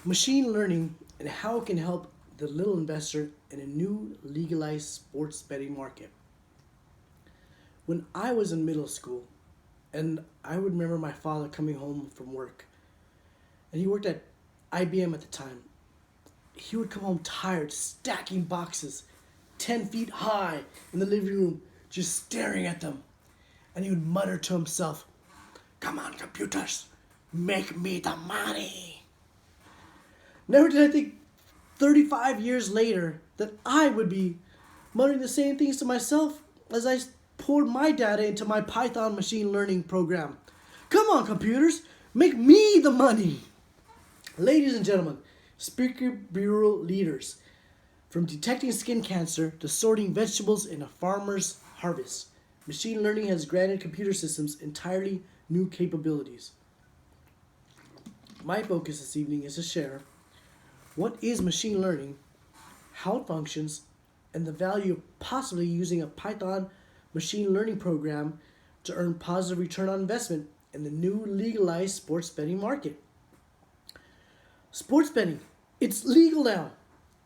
Machine learning and how it can help the little investor in a new legalized sports betting market. When I was in middle school, and I would remember my father coming home from work, and he worked at IBM at the time. He would come home tired, stacking boxes 10 feet high in the living room, just staring at them. And he would mutter to himself, "Come on, computers, make me the money." Never did I think 35 years later that I would be muttering the same things to myself as I poured my data into my Python machine learning program. Come on, computers, make me the money. Ladies and gentlemen, Speaker Bureau leaders, from detecting skin cancer to sorting vegetables in a farmer's harvest, machine learning has granted computer systems entirely new capabilities. My focus this evening is to share what is machine learning, how it functions, and the value of possibly using a Python machine learning program to earn positive return on investment in the new legalized sports betting market. Sports betting, it's legal now.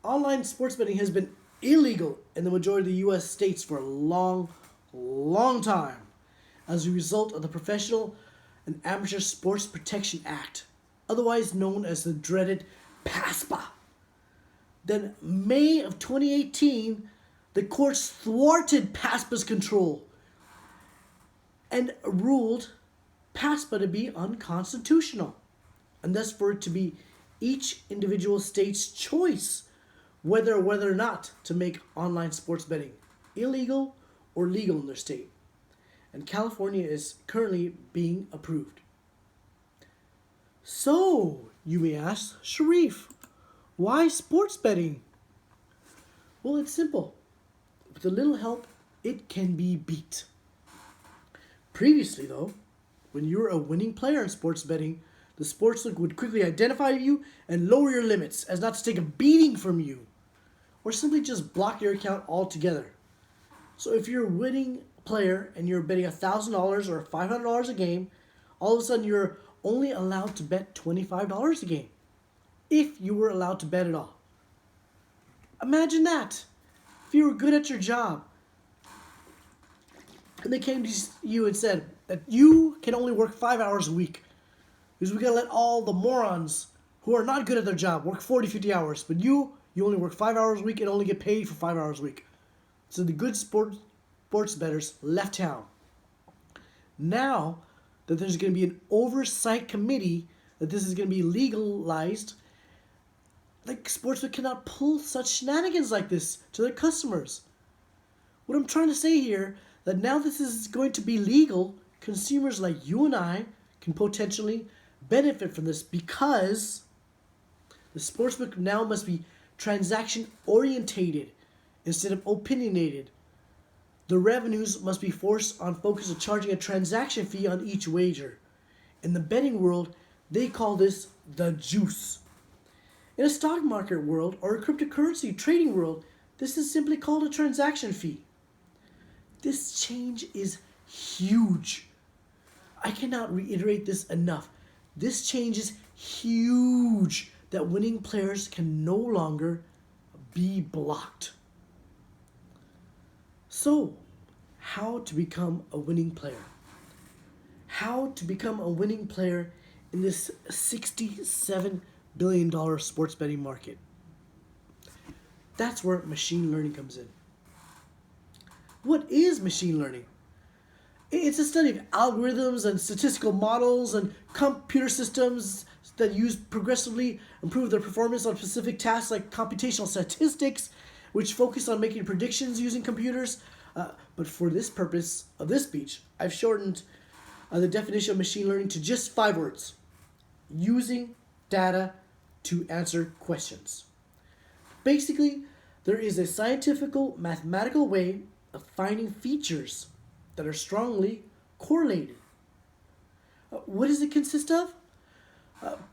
Online sports betting has been illegal in the majority of the US states for a long time as a result of the Professional and Amateur Sports Protection Act, otherwise known as the dreaded PASPA. Then, May of 2018, the courts thwarted PASPA's control and ruled PASPA to be unconstitutional, and thus for it to be each individual state's choice whether or not to make online sports betting illegal or legal in their state. And California is currently being approved. So, you may ask, Sharif, why sports betting? Well, it's simple. With a little help, it can be beat. Previously, though, when you were a winning player in sports betting, the sportsbook would quickly identify you and lower your limits as not to take a beating from you, or simply just block your account altogether. So if you're a winning player and you're betting $1,000 or $500 a game, all of a sudden you're only allowed to bet $25 a game, if you were allowed to bet at all. Imagine that. If you were good at your job, and they came to you and said that you can only work 5 hours a week, because we gotta let all the morons who are not good at their job work 40, 50 hours, but you only work 5 hours a week and only get paid for 5 hours a week. So the good sports bettors left town. Now that there's going to be an oversight committee, that this is going to be legalized, like sportsmen cannot pull such shenanigans like this to their customers. What I'm trying to say here, that now this is going to be legal, consumers like you and I can potentially benefit from this, because the sportsbook now must be transaction orientated instead of opinionated. The revenues must be forced on focus of charging a transaction fee on each wager. In the betting world, they call this the juice. In a stock market world or a cryptocurrency trading world, this is simply called a transaction fee. This change is huge. I cannot reiterate this enough. This change is huge, that winning players can no longer be blocked. So, how to become a winning player? How to become a winning player in this $67 billion sports betting market? That's where machine learning comes in. What is machine learning? It's a study of algorithms and statistical models and computer systems that use progressively improve their performance on specific tasks like computational statistics, which focus on making predictions using computers. But for this purpose of this speech, I've shortened the definition of machine learning to just 5 words: using data to answer questions. Basically, there is a scientific, mathematical way of finding features that are strongly correlated. What does it consist of?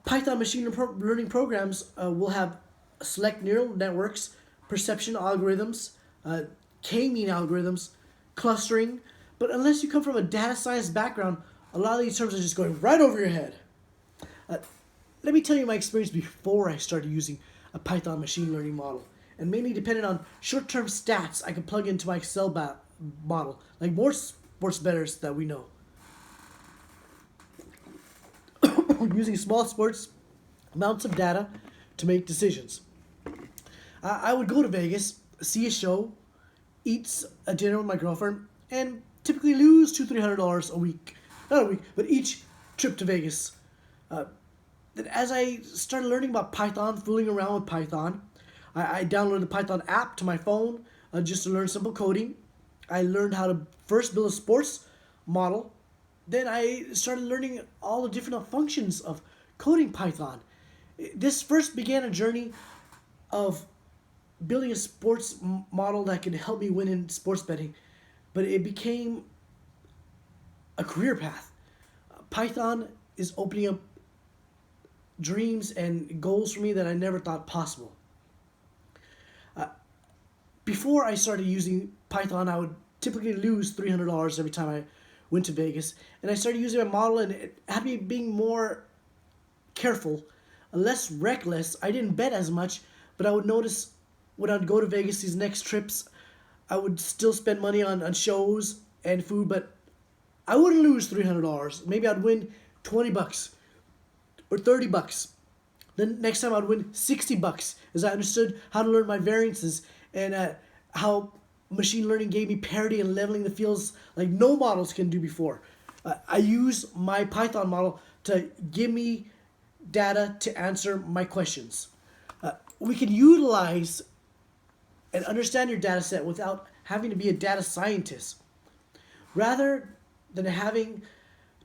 Python machine learning programs will have select neural networks, perception algorithms, k-mean algorithms, clustering, but unless you come from a data science background, a lot of these terms are just going right over your head. let me tell you my experience before I started using a Python machine learning model. And mainly depended on short-term stats I could plug into my Excel model, like more sports bettors that we know. Using small sports amounts of data to make decisions. I would go to Vegas, see a show, eat a dinner with my girlfriend, and typically lose $200-300 a week. Not a week, but each trip to Vegas. Then as I started learning about Python, fooling around with Python, I downloaded the Python app to my phone just to learn simple coding. I learned how to first build a sports model. Then I started learning all the different functions of coding Python. This first began a journey of building a sports model that could help me win in sports betting, but it became a career path. Python is opening up dreams and goals for me that I never thought possible. Before I started using Python, I would typically lose $300 every time I went to Vegas, and I started using my model, and it had me being more careful, less reckless. I didn't bet as much, but I would notice when I'd go to Vegas these next trips, I would still spend money on shows and food, but I wouldn't lose $300. Maybe I'd win $20 or $30. Then next time I'd win $60 as I understood how to learn my variances and how machine learning gave me parity and leveling the fields like no models can do before. I use my Python model to give me data to answer my questions. We can utilize and understand your data set without having to be a data scientist. Rather than having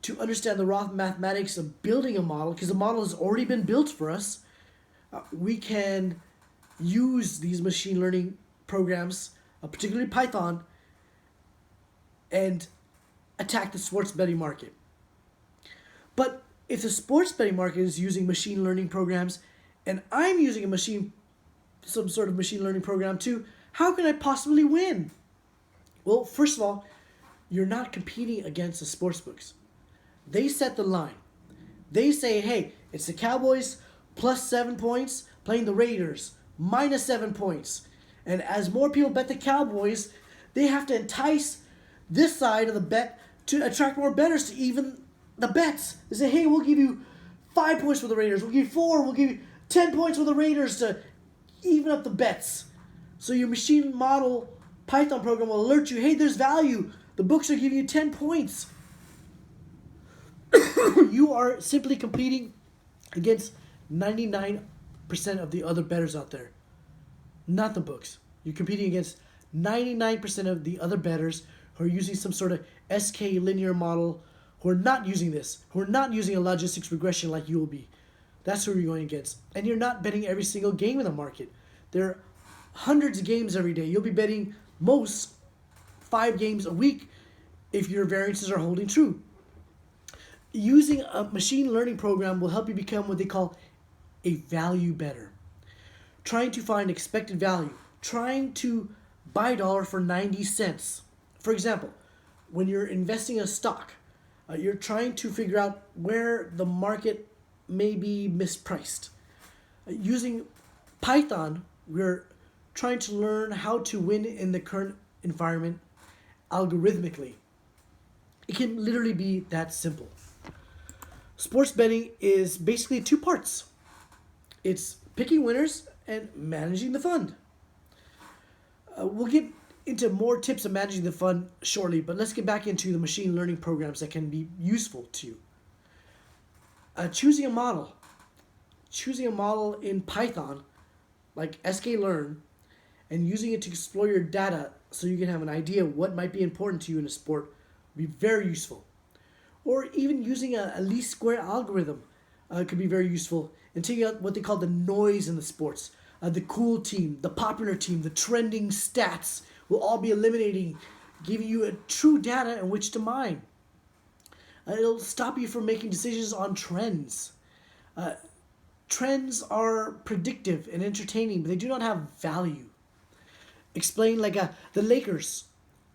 to understand the raw mathematics of building a model, because the model has already been built for us, we can use these machine learning programs, particularly Python, and attack the sports betting market. But if the sports betting market is using machine learning programs and I'm using some sort of machine learning program too, how can I possibly win? Well, first of all, you're not competing against the sports books. They set the line. They say, hey, it's the Cowboys plus 7 points playing the Raiders minus 7 points. And as more people bet the Cowboys, they have to entice this side of the bet to attract more bettors to even the bets. They say, hey, we'll give you 5 points for the Raiders. We'll give you 4. We'll give you 10 points for the Raiders to even up the bets. So your machine model Python program will alert you, hey, there's value. The books are giving you 10 points. You are simply competing against 99% of the other bettors out there. Not the books. You're competing against 99% of the other bettors who are using some sort of SK linear model, who are not using this, who are not using a logistics regression like you will be. That's who you're going against. And you're not betting every single game in the market. There are hundreds of games every day. You'll be betting most 5 games a week if your variances are holding true. Using a machine learning program will help you become what they call a value bettor. Trying to find expected value. Trying to buy a dollar for 90 cents. For example, when you're investing in a stock, you're trying to figure out where the market may be mispriced. Using Python, we're trying to learn how to win in the current environment algorithmically. It can literally be that simple. Sports betting is basically 2 parts. It's picking winners and managing the fund. We'll get into more tips of managing the fund shortly, but let's get back into the machine learning programs that can be useful to you. Choosing a model. Choosing a model in Python, like sklearn, and using it to explore your data so you can have an idea of what might be important to you in a sport would be very useful. Or even using a least square algorithm could be very useful in taking out what they call the noise in the sports. The cool team, the popular team, the trending stats will all be eliminating, giving you a true data in which to mine. It'll stop you from making decisions on trends. Trends are predictive and entertaining, but they do not have value. Explain like the Lakers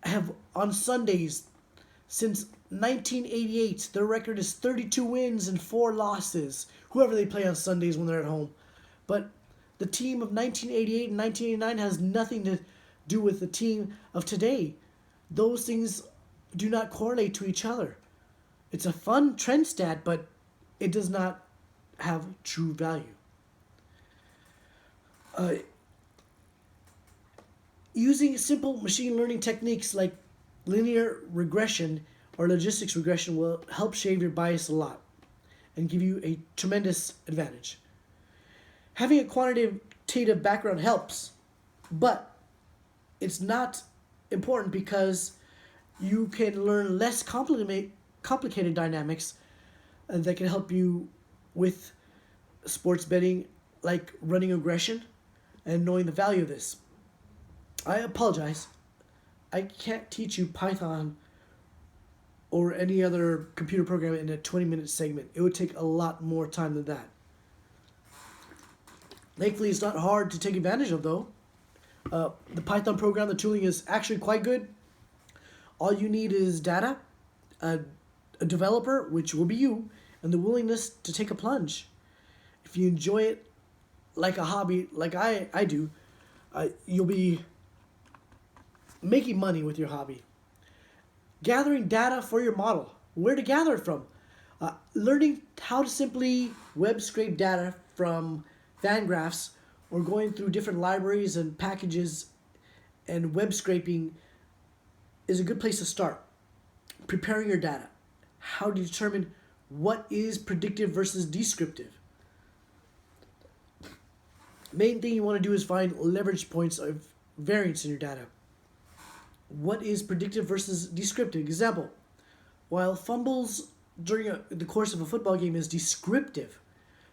have on Sundays, Since 1988, their record is 32 wins and 4 losses, whoever they play on Sundays when they're at home. But the team of 1988 and 1989 has nothing to do with the team of today. Those things do not correlate to each other. It's a fun trend stat, but it does not have true value. Using simple machine learning techniques like linear regression or logistics regression will help shave your bias a lot and give you a tremendous advantage. Having a quantitative background helps, but it's not important because you can learn less complicated dynamics that can help you with sports betting, like running aggression and knowing the value of this. I apologize. I can't teach you Python or any other computer program in a 20-minute segment. It would take a lot more time than that. Thankfully, it's not hard to take advantage of, though. The Python program, the tooling is actually quite good. All you need is data, a developer, which will be you, and the willingness to take a plunge. If you enjoy it like a hobby, like I do, you'll be making money with your hobby. Gathering data for your model. Where to gather it from. Learning how to simply web scrape data from fan graphs or going through different libraries and packages and web scraping is a good place to start. Preparing your data. How to determine what is predictive versus descriptive. Main thing you want to do is find leverage points of variance in your data. What is predictive versus descriptive? Example, while fumbles during the course of a football game is descriptive,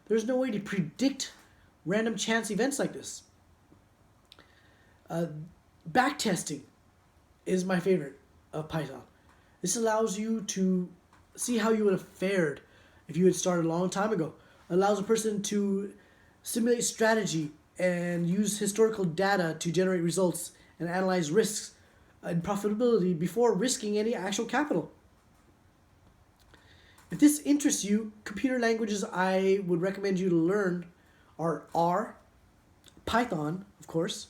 there's no way to predict random chance events like this. Backtesting is my favorite of Python. This allows you to see how you would have fared if you had started a long time ago. It allows a person to simulate strategy and use historical data to generate results and analyze risks and profitability before risking any actual capital. If this interests you, computer languages I would recommend you to learn are R, Python, of course.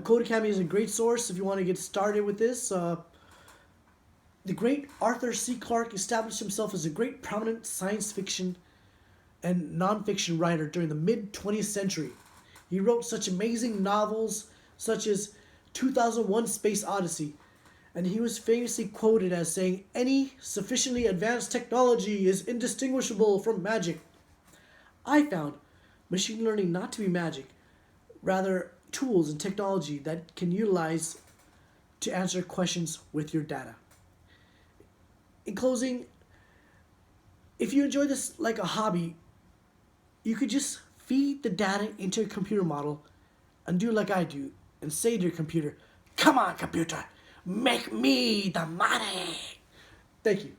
Code Academy is a great source if you want to get started with this. The great Arthur C. Clarke established himself as a great prominent science fiction and nonfiction writer during the mid-20th century. He wrote such amazing novels such as 2001: Space Odyssey, and he was famously quoted as saying, "Any sufficiently advanced technology is indistinguishable from magic." I found machine learning not to be magic, rather tools and technology that can utilize to answer questions with your data. In closing, if you enjoy this like a hobby, you could just feed the data into a computer model and do like I do and say to your computer, "Come on, computer, make me the money." Thank you.